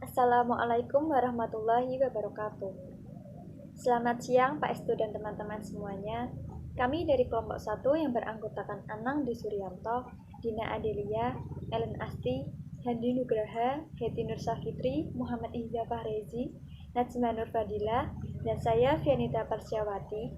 Assalamualaikum warahmatullahi wabarakatuh. Selamat siang Pak Estu dan teman-teman semuanya. Kami dari kelompok 1 yang beranggotakan Anang Dwi Suryanto, Dina Adelia, Ellen Asti, Handi Nugraha, Heti Nur Safitri, Muhammad Ihza Fahrezi, Najma Nur Fadila, dan saya Fianita Parsyawati.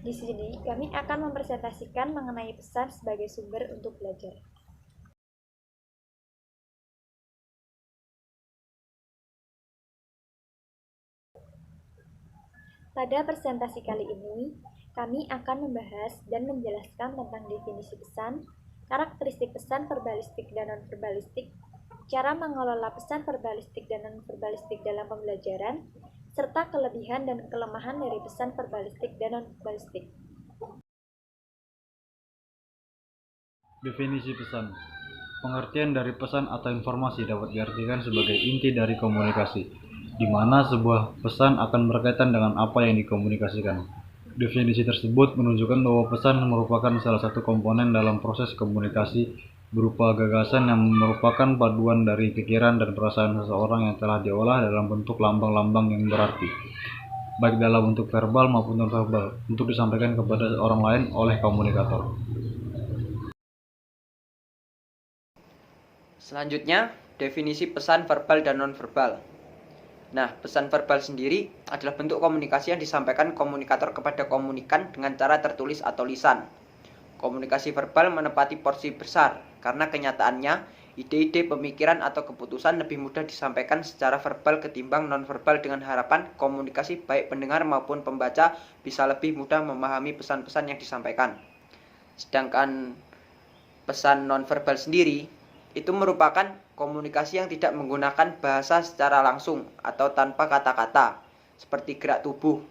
Di sini kami akan mempresentasikan mengenai pesan sebagai sumber untuk belajar. Pada presentasi kali ini, kami akan membahas dan menjelaskan tentang definisi pesan, karakteristik pesan verbalistik dan non-verbalistik, cara mengelola pesan verbalistik dan non-verbalistik dalam pembelajaran, serta kelebihan dan kelemahan dari pesan verbalistik dan non-verbalistik. Definisi pesan. Pengertian dari pesan atau informasi dapat diartikan sebagai inti dari komunikasi, di mana sebuah pesan akan berkaitan dengan apa yang dikomunikasikan. Definisi tersebut menunjukkan bahwa pesan merupakan salah satu komponen dalam proses komunikasi berupa gagasan yang merupakan paduan dari pikiran dan perasaan seseorang yang telah diolah dalam bentuk lambang-lambang yang berarti, baik dalam bentuk verbal maupun non-verbal, untuk disampaikan kepada orang lain oleh komunikator. Selanjutnya, definisi pesan verbal dan nonverbal. Nah, pesan verbal sendiri adalah bentuk komunikasi yang disampaikan komunikator kepada komunikan dengan cara tertulis atau lisan. Komunikasi verbal menempati porsi besar karena kenyataannya ide-ide, pemikiran, atau keputusan lebih mudah disampaikan secara verbal ketimbang nonverbal, dengan harapan komunikasi baik pendengar maupun pembaca bisa lebih mudah memahami pesan-pesan yang disampaikan. Sedangkan pesan nonverbal sendiri itu merupakan komunikasi yang tidak menggunakan bahasa secara langsung atau tanpa kata-kata, seperti gerak tubuh.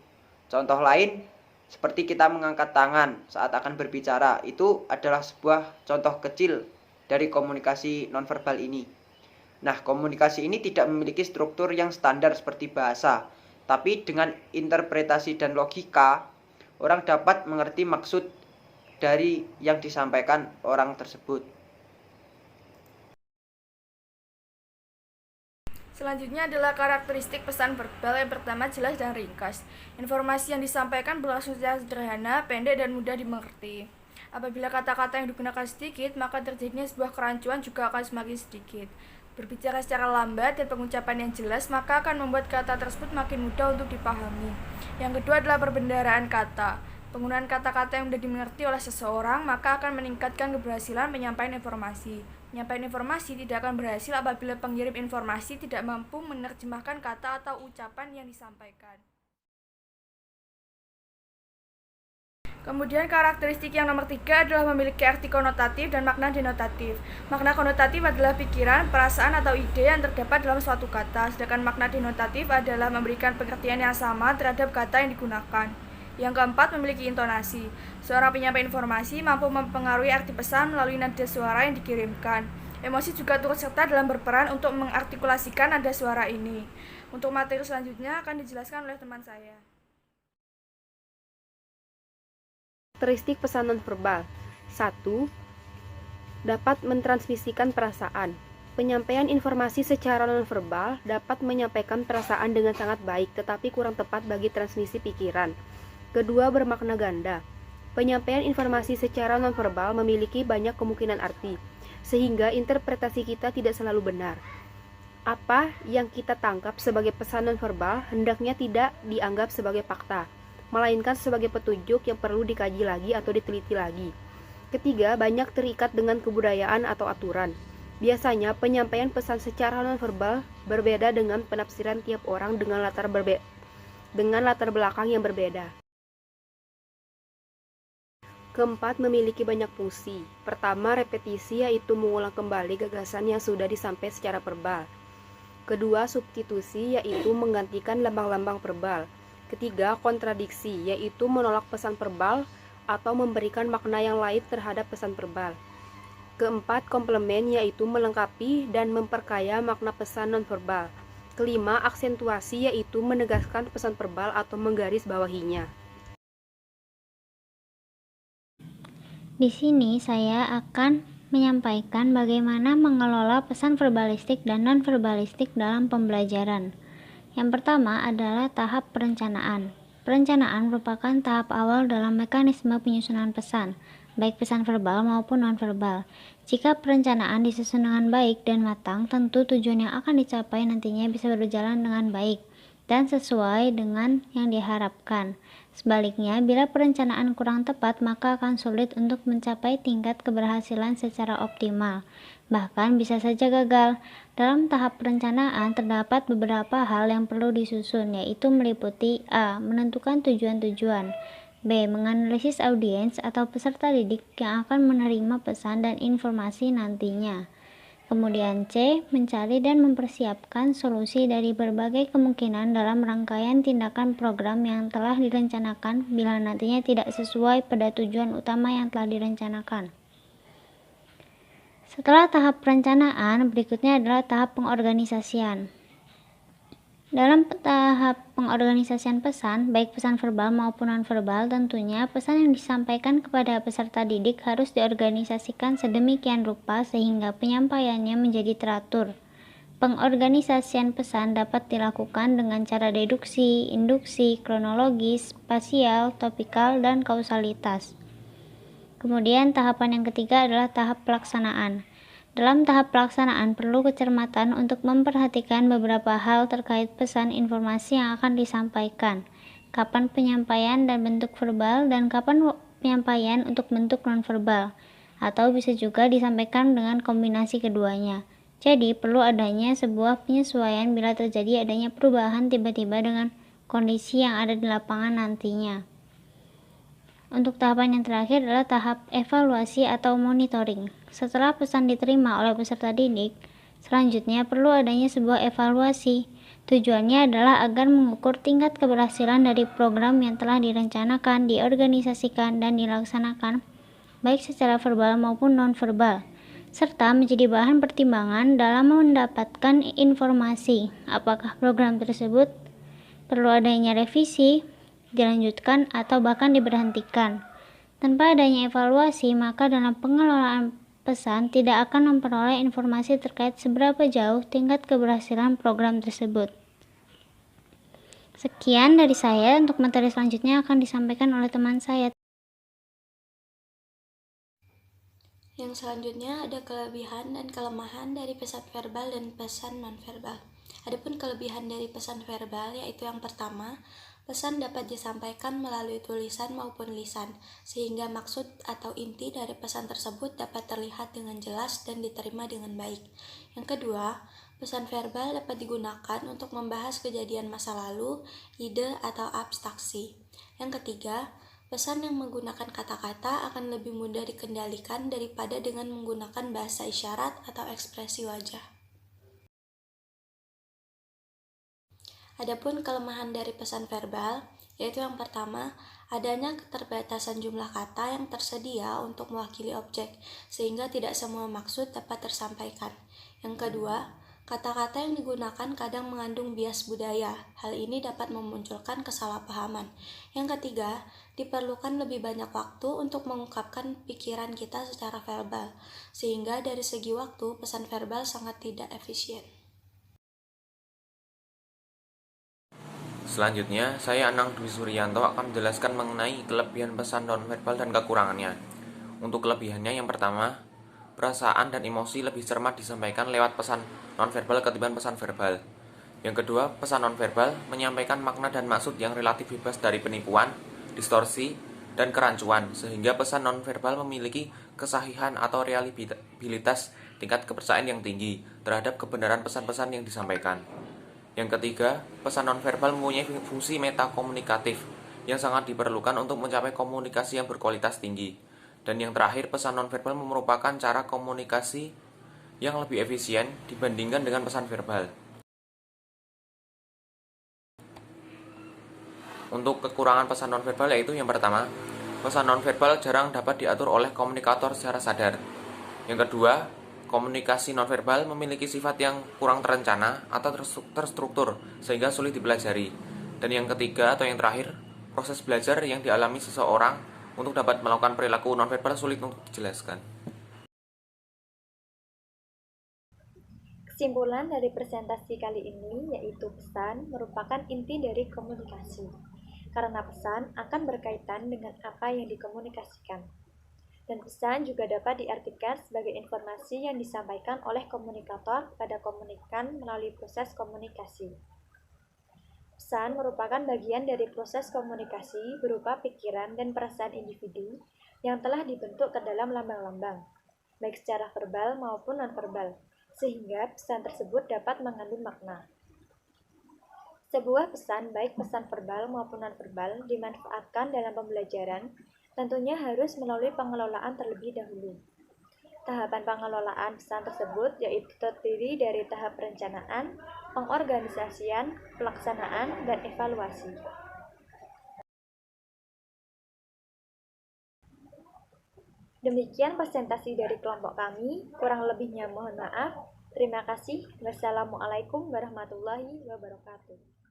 Contoh lain, seperti kita mengangkat tangan saat akan berbicara, itu adalah sebuah contoh kecil dari komunikasi nonverbal ini. Nah, komunikasi ini tidak memiliki struktur yang standar seperti bahasa, tapi dengan interpretasi dan logika, orang dapat mengerti maksud dari yang disampaikan orang tersebut. Selanjutnya adalah karakteristik pesan verbal. Yang pertama, jelas dan ringkas. Informasi yang disampaikan berlangsung secara sederhana, pendek, dan mudah dimengerti. Apabila kata-kata yang digunakan sedikit, maka terjadinya sebuah kerancuan juga akan semakin sedikit. Berbicara secara lambat dan pengucapan yang jelas, maka akan membuat kata tersebut makin mudah untuk dipahami. Yang kedua adalah perbendaharaan kata. Penggunaan kata-kata yang mudah dimengerti oleh seseorang, maka akan meningkatkan keberhasilan menyampaikan informasi. Menyampaikan informasi tidak akan berhasil apabila pengirim informasi tidak mampu menerjemahkan kata atau ucapan yang disampaikan. Kemudian karakteristik yang nomor 3 adalah memiliki arti konotatif dan makna denotatif. Makna konotatif adalah pikiran, perasaan, atau ide yang terdapat dalam suatu kata, sedangkan makna denotatif adalah memberikan pengertian yang sama terhadap kata yang digunakan. Yang keempat, memiliki intonasi. Seorang penyampai informasi mampu mempengaruhi arti pesan melalui nada suara yang dikirimkan. Emosi juga turut serta dalam berperan untuk mengartikulasikan nada suara ini. Untuk materi selanjutnya akan dijelaskan oleh teman saya. Karakteristik pesan nonverbal. 1. Dapat mentransmisikan perasaan. Penyampaian informasi secara nonverbal dapat menyampaikan perasaan dengan sangat baik, tetapi kurang tepat bagi transmisi pikiran. Kedua, bermakna ganda. Penyampaian informasi secara nonverbal memiliki banyak kemungkinan arti, sehingga interpretasi kita tidak selalu benar. Apa yang kita tangkap sebagai pesan nonverbal hendaknya tidak dianggap sebagai fakta, melainkan sebagai petunjuk yang perlu dikaji lagi atau diteliti lagi. Ketiga, banyak terikat dengan kebudayaan atau aturan. Biasanya, penyampaian pesan secara nonverbal berbeda dengan penafsiran tiap orang dengan latar belakang yang berbeda. Keempat, memiliki banyak fungsi. Pertama, repetisi, yaitu mengulang kembali gagasan yang sudah disampaikan secara verbal. Kedua, substitusi, yaitu menggantikan lambang-lambang verbal. Ketiga, kontradiksi, yaitu menolak pesan verbal atau memberikan makna yang lain terhadap pesan verbal. Keempat, komplemen, yaitu melengkapi dan memperkaya makna pesan nonverbal. Kelima, aksentuasi, yaitu menegaskan pesan verbal atau menggarisbawahinya. Di sini saya akan menyampaikan bagaimana mengelola pesan verbalistik dan non-verbalistik dalam pembelajaran. Yang pertama adalah tahap perencanaan. Perencanaan merupakan tahap awal dalam mekanisme penyusunan pesan, baik pesan verbal maupun non-verbal. Jika perencanaan disusun dengan baik dan matang, tentu tujuan yang akan dicapai nantinya bisa berjalan dengan baik dan sesuai dengan yang diharapkan. Sebaliknya, bila perencanaan kurang tepat, maka akan sulit untuk mencapai tingkat keberhasilan secara optimal. Bahkan bisa saja gagal. Dalam tahap perencanaan, terdapat beberapa hal yang perlu disusun, yaitu meliputi A. Menentukan tujuan-tujuan, B. Menganalisis audiens atau peserta didik yang akan menerima pesan dan informasi nantinya. Kemudian C. Mencari dan mempersiapkan solusi dari berbagai kemungkinan dalam rangkaian tindakan program yang telah direncanakan bila nantinya tidak sesuai pada tujuan utama yang telah direncanakan. Setelah tahap perencanaan, berikutnya adalah tahap pengorganisasian. Dalam tahap pengorganisasian pesan, baik pesan verbal maupun non-verbal, tentunya pesan yang disampaikan kepada peserta didik harus diorganisasikan sedemikian rupa sehingga penyampaiannya menjadi teratur. Pengorganisasian pesan dapat dilakukan dengan cara deduksi, induksi, kronologis, spasial, topikal, dan kausalitas. Kemudian tahapan yang ketiga adalah tahap pelaksanaan. Dalam tahap pelaksanaan perlu kecermatan untuk memperhatikan beberapa hal terkait pesan informasi yang akan disampaikan, kapan penyampaian dan bentuk verbal, dan kapan penyampaian untuk bentuk nonverbal, atau bisa juga disampaikan dengan kombinasi keduanya. Jadi perlu adanya sebuah penyesuaian bila terjadi adanya perubahan tiba-tiba dengan kondisi yang ada di lapangan nantinya. Untuk tahapan yang terakhir adalah tahap evaluasi atau monitoring. Setelah pesan diterima oleh peserta didik, selanjutnya perlu adanya sebuah evaluasi. Tujuannya adalah agar mengukur tingkat keberhasilan dari program yang telah direncanakan, diorganisasikan, dan dilaksanakan, baik secara verbal maupun non-verbal, serta menjadi bahan pertimbangan dalam mendapatkan informasi apakah program tersebut perlu adanya revisi, dilanjutkan, atau bahkan diberhentikan. Tanpa adanya evaluasi, maka dalam pengelolaan pesan tidak akan memperoleh informasi terkait seberapa jauh tingkat keberhasilan program tersebut. Sekian dari saya, untuk materi selanjutnya akan disampaikan oleh teman saya. Yang selanjutnya ada kelebihan dan kelemahan dari pesan verbal dan pesan nonverbal. Adapun kelebihan dari pesan verbal yaitu yang pertama, pesan dapat disampaikan melalui tulisan maupun lisan, sehingga maksud atau inti dari pesan tersebut dapat terlihat dengan jelas dan diterima dengan baik. Yang kedua, pesan verbal dapat digunakan untuk membahas kejadian masa lalu, ide, atau abstraksi. Yang ketiga, pesan yang menggunakan kata-kata akan lebih mudah dikendalikan daripada dengan menggunakan bahasa isyarat atau ekspresi wajah. Adapun kelemahan dari pesan verbal, yaitu yang pertama, adanya keterbatasan jumlah kata yang tersedia untuk mewakili objek, sehingga tidak semua maksud dapat tersampaikan. Yang kedua, kata-kata yang digunakan kadang mengandung bias budaya. Hal ini dapat memunculkan kesalahpahaman. Yang ketiga, diperlukan lebih banyak waktu untuk mengungkapkan pikiran kita secara verbal, sehingga dari segi waktu, pesan verbal sangat tidak efisien. Selanjutnya, saya Anang Dwi Suryanto akan menjelaskan mengenai kelebihan pesan nonverbal dan kekurangannya. Untuk kelebihannya, yang pertama, perasaan dan emosi lebih cermat disampaikan lewat pesan nonverbal ketimbang pesan verbal. Yang kedua, pesan nonverbal menyampaikan makna dan maksud yang relatif bebas dari penipuan, distorsi, dan kerancuan, sehingga pesan nonverbal memiliki kesahihan atau reliabilitas tingkat kepercayaan yang tinggi terhadap kebenaran pesan-pesan yang disampaikan. Yang ketiga, pesan nonverbal mempunyai fungsi metakomunikatif yang sangat diperlukan untuk mencapai komunikasi yang berkualitas tinggi. Dan yang terakhir, pesan nonverbal merupakan cara komunikasi yang lebih efisien dibandingkan dengan pesan verbal. Untuk kekurangan pesan nonverbal yaitu yang pertama, pesan nonverbal jarang dapat diatur oleh komunikator secara sadar. Yang kedua, komunikasi nonverbal memiliki sifat yang kurang terencana atau terstruktur sehingga sulit dipelajari. Dan yang ketiga atau yang terakhir, proses belajar yang dialami seseorang untuk dapat melakukan perilaku nonverbal sulit untuk dijelaskan. Kesimpulan dari presentasi kali ini yaitu pesan merupakan inti dari komunikasi, karena pesan akan berkaitan dengan apa yang dikomunikasikan. Dan pesan juga dapat diartikan sebagai informasi yang disampaikan oleh komunikator pada komunikan melalui proses komunikasi. Pesan merupakan bagian dari proses komunikasi berupa pikiran dan perasaan individu yang telah dibentuk ke dalam lambang-lambang, baik secara verbal maupun nonverbal, sehingga pesan tersebut dapat mengandung makna. Sebuah pesan, baik pesan verbal maupun nonverbal, dimanfaatkan dalam pembelajaran, tentunya harus melalui pengelolaan terlebih dahulu. Tahapan pengelolaan pesan tersebut yaitu terdiri dari tahap perencanaan, pengorganisasian, pelaksanaan, dan evaluasi. Demikian presentasi dari kelompok kami, kurang lebihnya mohon maaf. Terima kasih. Wassalamualaikum warahmatullahi wabarakatuh.